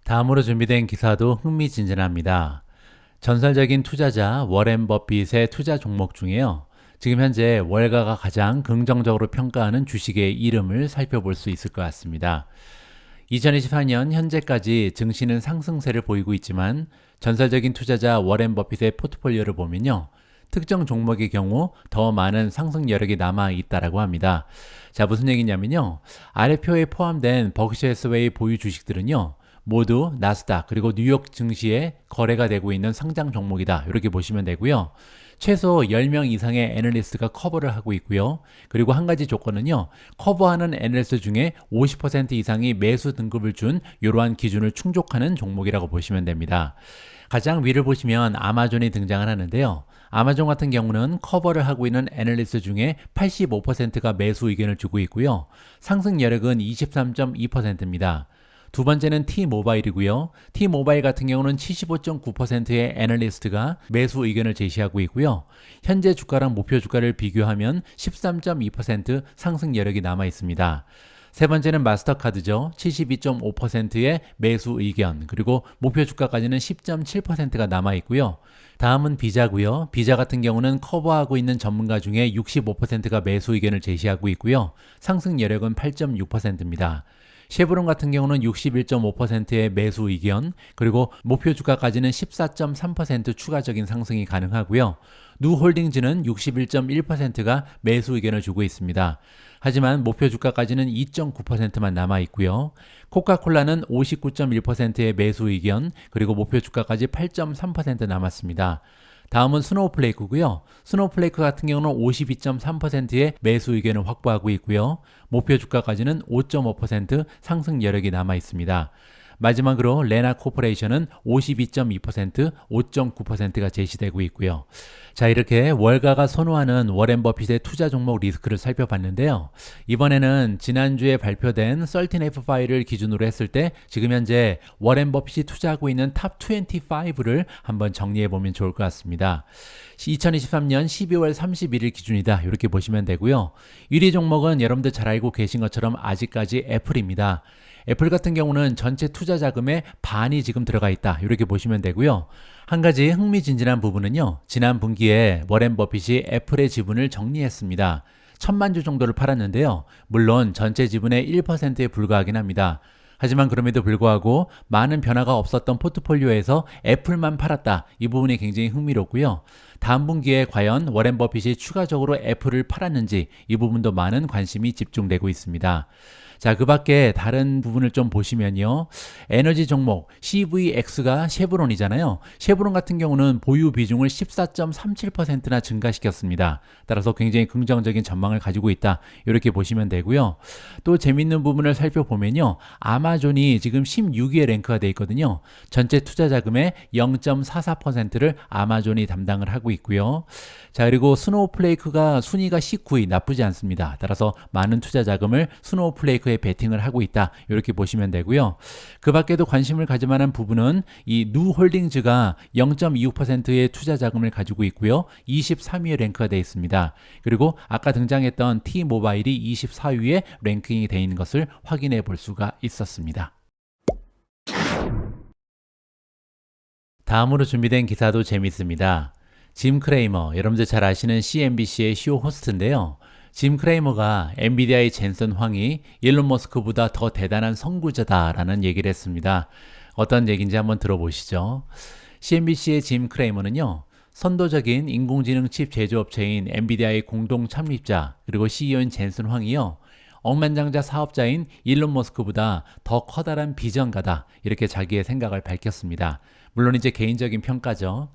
다음으로 준비된 기사도 흥미진진합니다. 전설적인 투자자 워렌 버핏의 투자 종목 중에요, 지금 현재 월가가 가장 긍정적으로 평가하는 주식의 이름을 살펴볼 수 있을 것 같습니다. 2024년 현재까지 증시는 상승세를 보이고 있지만 전설적인 투자자 워렌 버핏의 포트폴리오를 보면요, 특정 종목의 경우 더 많은 상승 여력이 남아 있다라고 합니다. 자, 무슨 얘기냐면요, 아래표에 포함된 버크셔 해서웨이 보유 주식들은요, 모두 나스닥 그리고 뉴욕 증시에 거래가 되고 있는 상장 종목이다. 이렇게 보시면 되고요. 최소 10명 이상의 애널리스트가 커버를 하고 있고요. 그리고 한 가지 조건은요, 커버하는 애널리스트 중에 50% 이상이 매수 등급을 준 이러한 기준을 충족하는 종목이라고 보시면 됩니다. 가장 위를 보시면 아마존이 등장을 하는데요. 아마존 같은 경우는 커버를 하고 있는 애널리스트 중에 85%가 매수 의견을 주고 있고요. 상승 여력은 23.2%입니다. 두 번째는 T모바일이고요. T모바일 같은 경우는 75.9%의 애널리스트가 매수 의견을 제시하고 있고요. 현재 주가랑 목표 주가를 비교하면 13.2% 상승 여력이 남아 있습니다. 세 번째는 마스터카드죠. 72.5%의 매수 의견, 그리고 목표 주가까지는 10.7%가 남아 있고요. 다음은 비자고요. 비자 같은 경우는 커버하고 있는 전문가 중에 65%가 매수 의견을 제시하고 있고요. 상승 여력은 8.6%입니다. 쉐브론 같은 경우는 61.5%의 매수 의견, 그리고 목표 주가까지는 14.3% 추가적인 상승이 가능하고요. 누홀딩즈는 61.1%가 매수 의견을 주고 있습니다. 하지만 목표 주가까지는 2.9%만 남아 있고요. 코카콜라는 59.1%의 매수 의견, 그리고 목표 주가까지 8.3% 남았습니다. 다음은 스노우플레이크고요. 스노우플레이크 같은 경우는 52.3%의 매수 의견을 확보하고 있고요. 목표 주가까지는 5.5% 상승 여력이 남아 있습니다. 마지막으로 레나 코퍼레이션은 52.2%, 5.9%가 제시되고 있고요. 자, 이렇게 월가가 선호하는 워렌 버핏의 투자 종목 리스크를 살펴봤는데요. 이번에는 지난주에 발표된 13F 파일을 기준으로 했을 때 지금 현재 워렌 버핏이 투자하고 있는 탑 25를 한번 정리해 보면 좋을 것 같습니다. 2023년 12월 31일 기준이다. 이렇게 보시면 되고요. 1위 종목은 여러분들 잘 알고 계신 것처럼 아직까지 애플입니다. 애플 같은 경우는 전체 투자 자금의 반이 지금 들어가 있다. 이렇게 보시면 되고요. 한 가지 흥미진진한 부분은요, 지난 분기에 워렌 버핏이 애플의 지분을 정리했습니다. 1,000만 주 정도를 팔았는데요. 물론 전체 지분의 1%에 불과하긴 합니다. 하지만 그럼에도 불구하고 많은 변화가 없었던 포트폴리오에서 애플만 팔았다. 이 부분이 굉장히 흥미롭고요. 다음 분기에 과연 워렌 버핏이 추가적으로 애플을 팔았는지 이 부분도 많은 관심이 집중되고 있습니다. 자, 그 밖에 다른 부분을 좀 보시면요. 에너지 종목 CVX가 쉐브론이잖아요. 쉐브론 같은 경우는 보유 비중을 14.37%나 증가시켰습니다. 따라서 굉장히 긍정적인 전망을 가지고 있다. 이렇게 보시면 되고요. 또 재밌는 부분을 살펴보면요. 아마존이 지금 16위에 랭크가 되어 있거든요. 전체 투자 자금의 0.44%를 아마존이 담당을 하고 있고요. 자, 그리고 스노우플레이크가 순위가 19위, 나쁘지 않습니다. 따라서 많은 투자 자금을 스노우플레이크에 베팅을 하고 있다. 이렇게 보시면 되고요. 그 밖에도 관심을 가질 만한 부분은 이 누홀딩즈가 0.25%의 투자 자금을 가지고 있고요. 23위에 랭크가 되어 있습니다. 그리고 아까 등장했던 T모바일이 24위에 랭킹이 되어 있는 것을 확인해 볼 수가 있었습니다. 다음으로 준비된 기사도 재밌습니다. 짐 크레이머, 여러분들 잘 아시는 CNBC의 쇼 호스트인데요. 짐 크레이머가 엔비디아의 젠슨 황이 일론 머스크보다 더 대단한 선구자다라는 얘기를 했습니다. 어떤 얘기인지 한번 들어보시죠. CNBC의 짐 크레이머는요, 선도적인 인공지능 칩 제조업체인 엔비디아의 공동 창립자 그리고 CEO인 젠슨 황이요, 억만장자 사업자인 일론 머스크보다 더 커다란 비전가다, 이렇게 자기의 생각을 밝혔습니다. 물론 이제 개인적인 평가죠.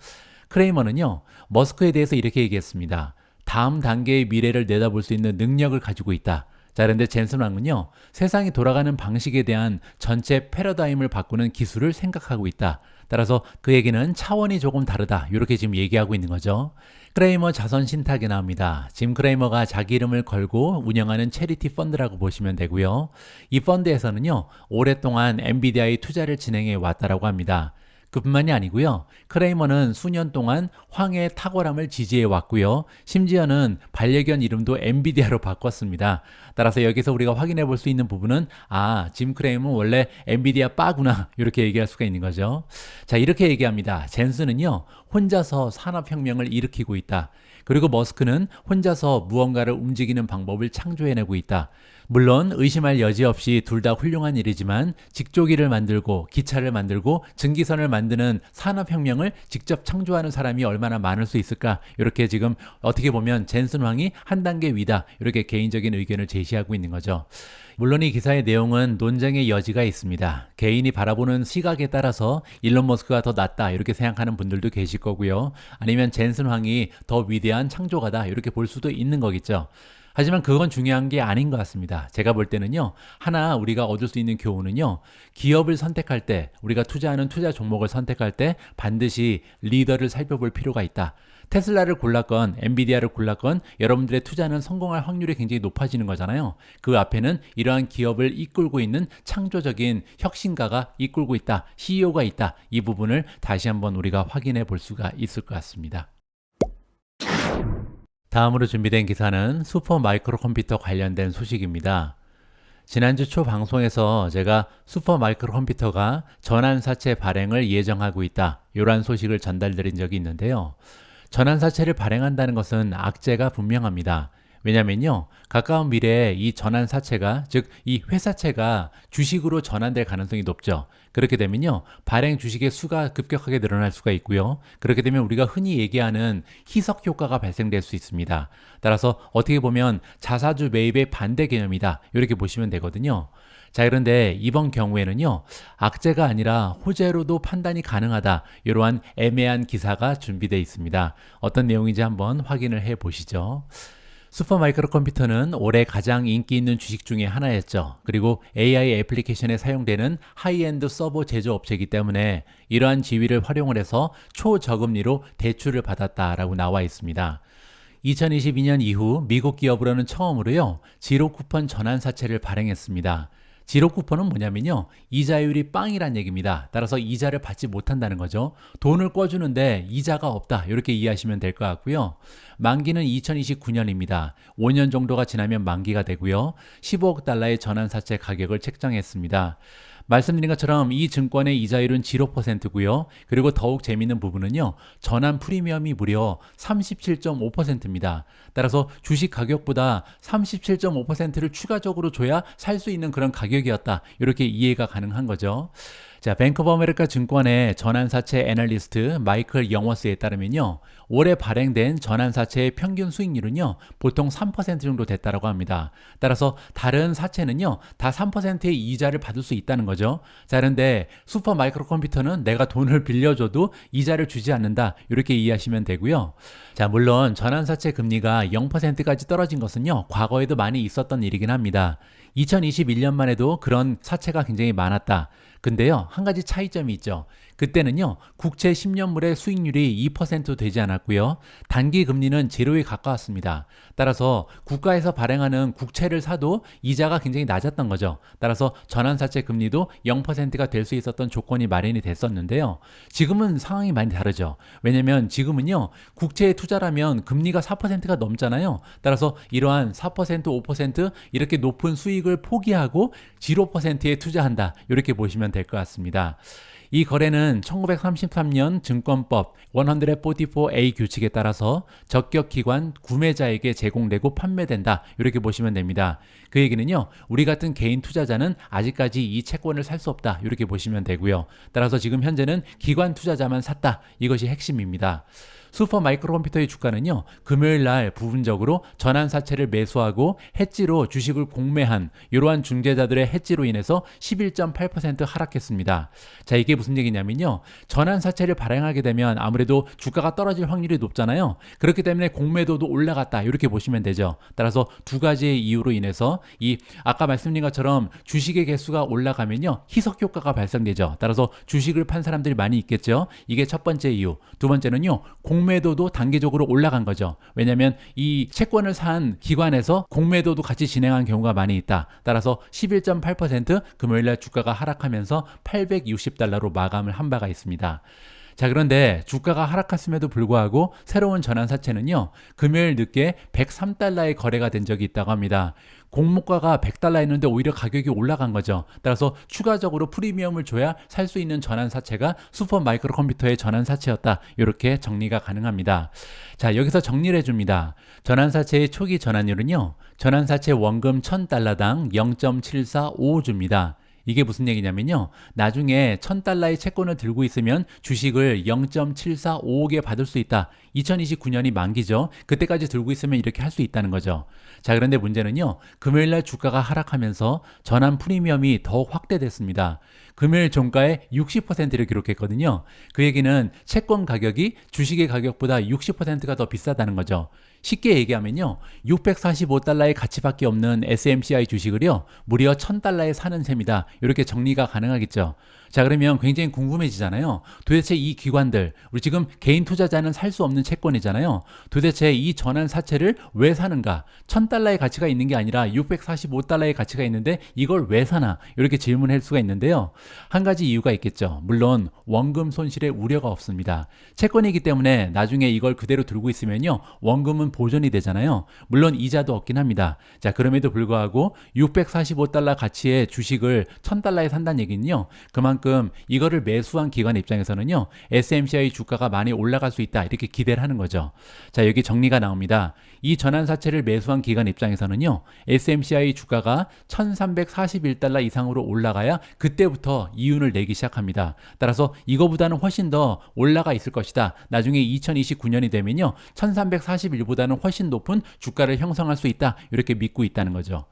크레이머는요, 머스크에 대해서 이렇게 얘기했습니다. 다음 단계의 미래를 내다볼 수 있는 능력을 가지고 있다. 자, 그런데 젠슨 왕은요, 세상이 돌아가는 방식에 대한 전체 패러다임을 바꾸는 기술을 생각하고 있다. 따라서 그 얘기는 차원이 조금 다르다. 이렇게 지금 얘기하고 있는 거죠. 크레이머 자선 신탁에 나옵니다. 짐 크레이머가 자기 이름을 걸고 운영하는 체리티 펀드라고 보시면 되고요. 이 펀드에서는요, 오랫동안 엔비디아의 투자를 진행해 왔다라고 합니다. 그뿐만이 아니고요. 크레이머는 수년 동안 황의 탁월함을 지지해 왔고요. 심지어는 반려견 이름도 엔비디아로 바꿨습니다. 따라서 여기서 우리가 확인해 볼 수 있는 부분은 짐 크레이머는 원래 엔비디아 빠구나, 이렇게 얘기할 수가 있는 거죠. 자, 이렇게 얘기합니다. 젠슨은요, 혼자서 산업혁명을 일으키고 있다. 그리고 머스크는 혼자서 무언가를 움직이는 방법을 창조해내고 있다. 물론 의심할 여지 없이 둘 다 훌륭한 일이지만 직조기를 만들고 기차를 만들고 증기선을 만드는 산업혁명을 직접 창조하는 사람이 얼마나 많을 수 있을까? 이렇게 지금 어떻게 보면 젠슨 황이 한 단계 위다, 이렇게 개인적인 의견을 제시하고 있는 거죠. 물론 이 기사의 내용은 논쟁의 여지가 있습니다. 개인이 바라보는 시각에 따라서 일론 머스크가 더 낫다, 이렇게 생각하는 분들도 계실 거고요. 아니면 젠슨 황이 더 위대한 창조가다, 이렇게 볼 수도 있는 거겠죠. 하지만 그건 중요한 게 아닌 것 같습니다. 제가 볼 때는요, 하나 우리가 얻을 수 있는 교훈은요, 기업을 선택할 때, 우리가 투자하는 투자 종목을 선택할 때 반드시 리더를 살펴볼 필요가 있다. 테슬라를 골랐건 엔비디아를 골랐건 여러분들의 투자는 성공할 확률이 굉장히 높아지는 거잖아요. 그 앞에는 이러한 기업을 이끌고 있는 창조적인 혁신가가 이끌고 있다, CEO가 있다. 이 부분을 다시 한번 우리가 확인해 볼 수가 있을 것 같습니다. 다음으로 준비된 기사는 슈퍼 마이크로 컴퓨터 관련된 소식입니다. 지난주 초 방송에서 제가 슈퍼 마이크로 컴퓨터가 전환사채 발행을 예정하고 있다, 이러한 소식을 전달드린 적이 있는데요. 전환사채를 발행한다는 것은 악재가 분명합니다. 왜냐면요, 가까운 미래에 이 전환사채가, 즉 이 회사채가 주식으로 전환될 가능성이 높죠. 그렇게 되면요, 발행 주식의 수가 급격하게 늘어날 수가 있고요. 그렇게 되면 우리가 흔히 얘기하는 희석 효과가 발생될 수 있습니다. 따라서 어떻게 보면 자사주 매입의 반대 개념이다, 이렇게 보시면 되거든요. 자, 그런데 이번 경우에는요, 악재가 아니라 호재로도 판단이 가능하다, 이러한 애매한 기사가 준비되어 있습니다. 어떤 내용인지 한번 확인을 해 보시죠. 슈퍼 마이크로 컴퓨터는 올해 가장 인기 있는 주식 중에 하나였죠. 그리고 AI 애플리케이션에 사용되는 하이엔드 서버 제조업체이기 때문에 이러한 지위를 활용을 해서 초저금리로 대출을 받았다라고 나와 있습니다. 2022년 이후 미국 기업으로는 처음으로요, 지로 쿠폰 전환사채를 발행했습니다. 지로 쿠폰은 뭐냐면요, 이자율이 빵이란 얘기입니다. 따라서 이자를 받지 못한다는 거죠. 돈을 꿔주는데 이자가 없다, 이렇게 이해하시면 될 것 같고요. 만기는 2029년입니다. 5년 정도가 지나면 만기가 되고요. 15억 달러의 전환사채 가격을 책정했습니다. 말씀드린 것처럼 이 증권의 이자율은 0%고요. 그리고 더욱 재미있는 부분은요, 전환 프리미엄이 무려 37.5%입니다. 따라서 주식 가격보다 37.5%를 추가적으로 줘야 살 수 있는 그런 가격이었다, 이렇게 이해가 가능한 거죠. 자, 뱅크 오브 아메리카 증권의 전환사채 애널리스트 마이클 영워스에 따르면요, 올해 발행된 전환사채의 평균 수익률은요, 보통 3% 정도 됐다고 합니다. 따라서 다른 사채는요, 다 3%의 이자를 받을 수 있다는 거죠. 자, 그런데 슈퍼 마이크로 컴퓨터는 내가 돈을 빌려줘도 이자를 주지 않는다, 이렇게 이해하시면 되고요. 자, 물론 전환사채 금리가 0%까지 떨어진 것은요, 과거에도 많이 있었던 일이긴 합니다. 2021년만 해도 그런 사채가 굉장히 많았다. 근데요, 한 가지 차이점이 있죠. 그때는요, 국채 10년물의 수익률이 2% 되지 않았고요. 단기 금리는 제로에 가까웠습니다. 따라서 국가에서 발행하는 국채를 사도 이자가 굉장히 낮았던 거죠. 따라서 전환사채 금리도 0%가 될 수 있었던 조건이 마련이 됐었는데요. 지금은 상황이 많이 다르죠. 왜냐면 지금은요, 국채에 투자라면 금리가 4%가 넘잖아요. 따라서 이러한 4%, 5% 이렇게 높은 수익을 포기하고 0%에 투자한다, 이렇게 보시면 될 것 같습니다. 이 거래는 1933년 증권법 144A 규칙에 따라서 적격기관 구매자에게 제공되고 판매된다. 이렇게 보시면 됩니다. 그 얘기는요, 우리 같은 개인 투자자는 아직까지 이 채권을 살 수 없다. 이렇게 보시면 되고요. 따라서 지금 현재는 기관 투자자만 샀다. 이것이 핵심입니다. 슈퍼 마이크로컴퓨터의 주가는요, 금요일 날 부분적으로 전환사채를 매수하고 해지로 주식을 공매한 이러한 중재자들의 해지로 인해서 11.8% 하락했습니다. 자, 이게 무슨 얘기냐면요, 전환사채를 발행하게 되면 아무래도 주가가 떨어질 확률이 높잖아요. 그렇기 때문에 공매도도 올라갔다. 이렇게 보시면 되죠. 따라서 두 가지의 이유로 인해서 이 아까 말씀드린 것처럼 주식의 개수가 올라가면요, 희석 효과가 발생되죠. 따라서 주식을 판 사람들이 많이 있겠죠. 이게 첫 번째 이유. 두 번째는요, 공매도도 단계적으로 올라간 거죠. 왜냐하면 이 채권을 산 기관에서 공매도도 같이 진행한 경우가 많이 있다. 따라서 11.8% 금요일날 주가가 하락하면서 860달러로 마감을 한 바가 있습니다. 자, 그런데 주가가 하락했음에도 불구하고 새로운 전환사채는요, 금요일 늦게 103달러의 거래가 된 적이 있다고 합니다. 공모가가 100달러였는데 오히려 가격이 올라간 거죠. 따라서 추가적으로 프리미엄을 줘야 살 수 있는 전환사채가 슈퍼 마이크로 컴퓨터의 전환사채였다. 이렇게 정리가 가능합니다. 자, 여기서 정리를 해줍니다. 전환사채의 초기 전환율은요, 전환사채 원금 1000달러당 0.745주입니다. 이게 무슨 얘기냐면요, 나중에 1000달러의 채권을 들고 있으면 주식을 0.7455개 받을 수 있다. 2029년이 만기죠. 그때까지 들고 있으면 이렇게 할 수 있다는 거죠. 자, 그런데 문제는요, 금요일날 주가가 하락하면서 전환 프리미엄이 더욱 확대됐습니다. 금요일 종가에 60%를 기록했거든요. 그 얘기는 채권 가격이 주식의 가격보다 60%가 더 비싸다는 거죠. 쉽게 얘기하면요, 645달러의 가치밖에 없는 SMCI 주식을요, 무려 1000달러에 사는 셈이다. 이렇게 정리가 가능하겠죠. 자, 그러면 굉장히 궁금해지잖아요. 도대체 이 기관들, 우리 지금 개인 투자자는 살 수 없는 채권이잖아요. 도대체 이 전환 사채를 왜 사는가? 1000달러의 가치가 있는 게 아니라 645달러의 가치가 있는데 이걸 왜 사나? 이렇게 질문할 수가 있는데요. 한 가지 이유가 있겠죠. 물론 원금 손실의 우려가 없습니다. 채권이기 때문에 나중에 이걸 그대로 들고 있으면요, 원금은 보존이 되잖아요. 물론 이자도 얻긴 합니다. 자, 그럼에도 불구하고 645달러 가치의 주식을 1000달러에 산다는 얘기는요, 그만큼 이거를 매수한 기관 입장에서는요, SMCI 주가가 많이 올라갈 수 있다. 이렇게 기대를 하는 거죠. 자, 여기 정리가 나옵니다. 이 전환사채를 매수한 기관 입장에서는요, SMCI 주가가 1341달러 이상으로 올라가야 그때부터 이윤을 내기 시작합니다. 따라서 이거보다는 훨씬 더 올라가 있을 것이다. 나중에 2029년이 되면요, 1341보다는 훨씬 높은 주가를 형성할 수 있다. 이렇게 믿고 있다는 거죠.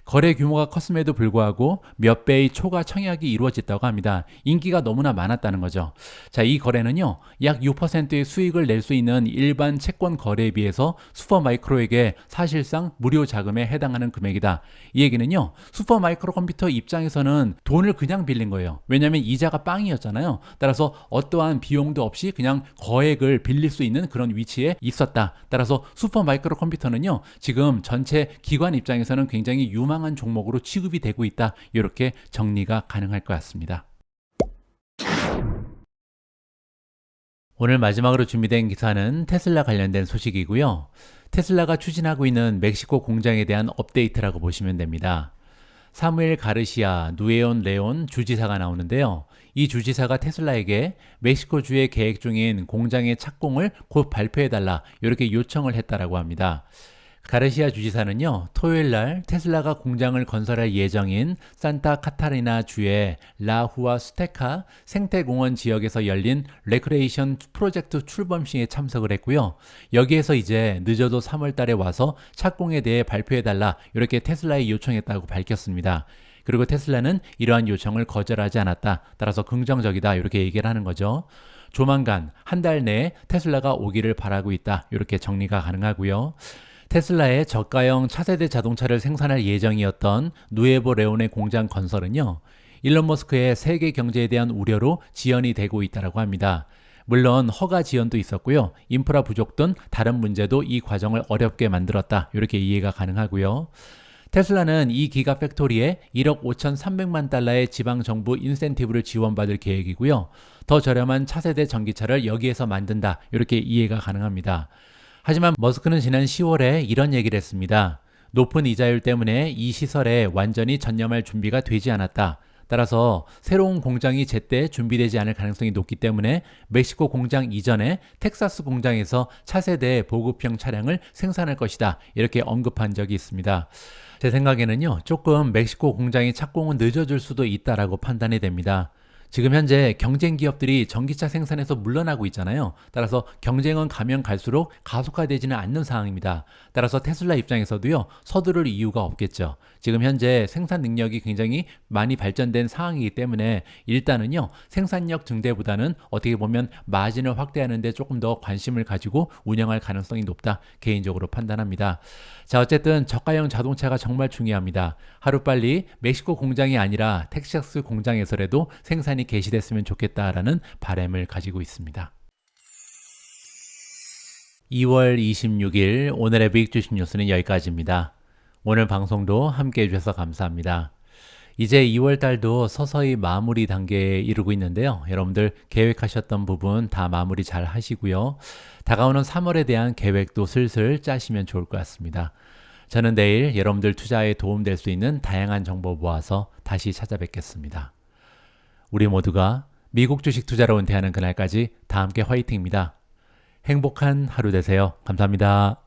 거래 규모가 컸음에도 불구하고 몇 배의 초과 청약이 이루어졌다고 합니다. 인기가 너무나 많았다는 거죠. 자, 이 거래는요, 약 6%의 수익을 낼 수 있는 일반 채권 거래에 비해서 슈퍼마이크로에게 사실상 무료 자금에 해당하는 금액이다. 이 얘기는요, 슈퍼마이크로 컴퓨터 입장에서는 돈을 그냥 빌린 거예요. 왜냐하면 이자가 빵이었잖아요. 따라서 어떠한 비용도 없이 그냥 거액을 빌릴 수 있는 그런 위치에 있었다. 따라서 슈퍼마이크로 컴퓨터는요, 지금 전체 기관 입장에서는 굉장히 유망한 종목으로 취급이 되고 있다. 이렇게 정리가 가능할 것 같습니다. 오늘 마지막으로 준비된 기사는 테슬라 관련된 소식이고요. 테슬라가 추진하고 있는 멕시코 공장에 대한 업데이트라고 보시면 됩니다. 사무엘 가르시아 누에온 레온 주지사가 나오는데요. 이 주지사가 테슬라에게 멕시코주에 계획 중인 공장의 착공을 곧 발표해달라 이렇게 요청을 했다라고 합니다. 가르시아 주지사는요, 토요일 날 테슬라가 공장을 건설할 예정인 산타 카타리나 주의 라후아 스테카 생태공원 지역에서 열린 레크레이션 프로젝트 출범식에 참석을 했고요. 여기에서 이제 늦어도 3월 달에 와서 착공에 대해 발표해달라 이렇게 테슬라에 요청했다고 밝혔습니다. 그리고 테슬라는 이러한 요청을 거절하지 않았다. 따라서 긍정적이다 이렇게 얘기를 하는 거죠. 조만간 한 달 내에 테슬라가 오기를 바라고 있다. 이렇게 정리가 가능하고요. 테슬라의 저가형 차세대 자동차를 생산할 예정이었던 누에보 레온의 공장 건설은요, 일론 머스크의 세계 경제에 대한 우려로 지연이 되고 있다고 합니다. 물론 허가 지연도 있었고요. 인프라 부족 등 다른 문제도 이 과정을 어렵게 만들었다. 이렇게 이해가 가능하고요. 테슬라는 이 기가 팩토리에 1억 5,300만 달러의 지방정부 인센티브를 지원받을 계획이고요. 더 저렴한 차세대 전기차를 여기에서 만든다. 이렇게 이해가 가능합니다. 하지만 머스크는 지난 10월에 이런 얘기를 했습니다. 높은 이자율 때문에 이 시설에 완전히 전념할 준비가 되지 않았다. 따라서 새로운 공장이 제때 준비되지 않을 가능성이 높기 때문에 멕시코 공장 이전에 텍사스 공장에서 차세대 보급형 차량을 생산할 것이다. 이렇게 언급한 적이 있습니다. 제 생각에는요, 조금 멕시코 공장의 착공은 늦어질 수도 있다라고 판단이 됩니다. 지금 현재 경쟁 기업들이 전기차 생산에서 물러나고 있잖아요. 따라서 경쟁은 가면 갈수록 가속화되지는 않는 상황입니다. 따라서 테슬라 입장에서도요, 서두를 이유가 없겠죠. 지금 현재 생산 능력이 굉장히 많이 발전된 상황이기 때문에 일단은요, 생산력 증대보다는 어떻게 보면 마진을 확대하는 데 조금 더 관심을 가지고 운영할 가능성이 높다, 개인적으로 판단합니다. 자, 어쨌든 저가형 자동차가 정말 중요합니다. 하루빨리 멕시코 공장이 아니라 텍사스 공장에서라도 생산이 개시됐으면 좋겠다라는 바람을 가지고 있습니다. 2월 26일 오늘의 빅 주식 뉴스는 여기까지입니다. 오늘 방송도 함께 해주셔서 감사합니다. 이제 2월 달도 서서히 마무리 단계에 이르고 있는데요. 여러분들 계획하셨던 부분 다 마무리 잘 하시고요. 다가오는 3월에 대한 계획도 슬슬 짜시면 좋을 것 같습니다. 저는 내일 여러분들 투자에 도움될 수 있는 다양한 정보 모아서 다시 찾아뵙겠습니다. 우리 모두가 미국 주식 투자로 은퇴하는 그날까지 다 함께 화이팅입니다. 행복한 하루 되세요. 감사합니다.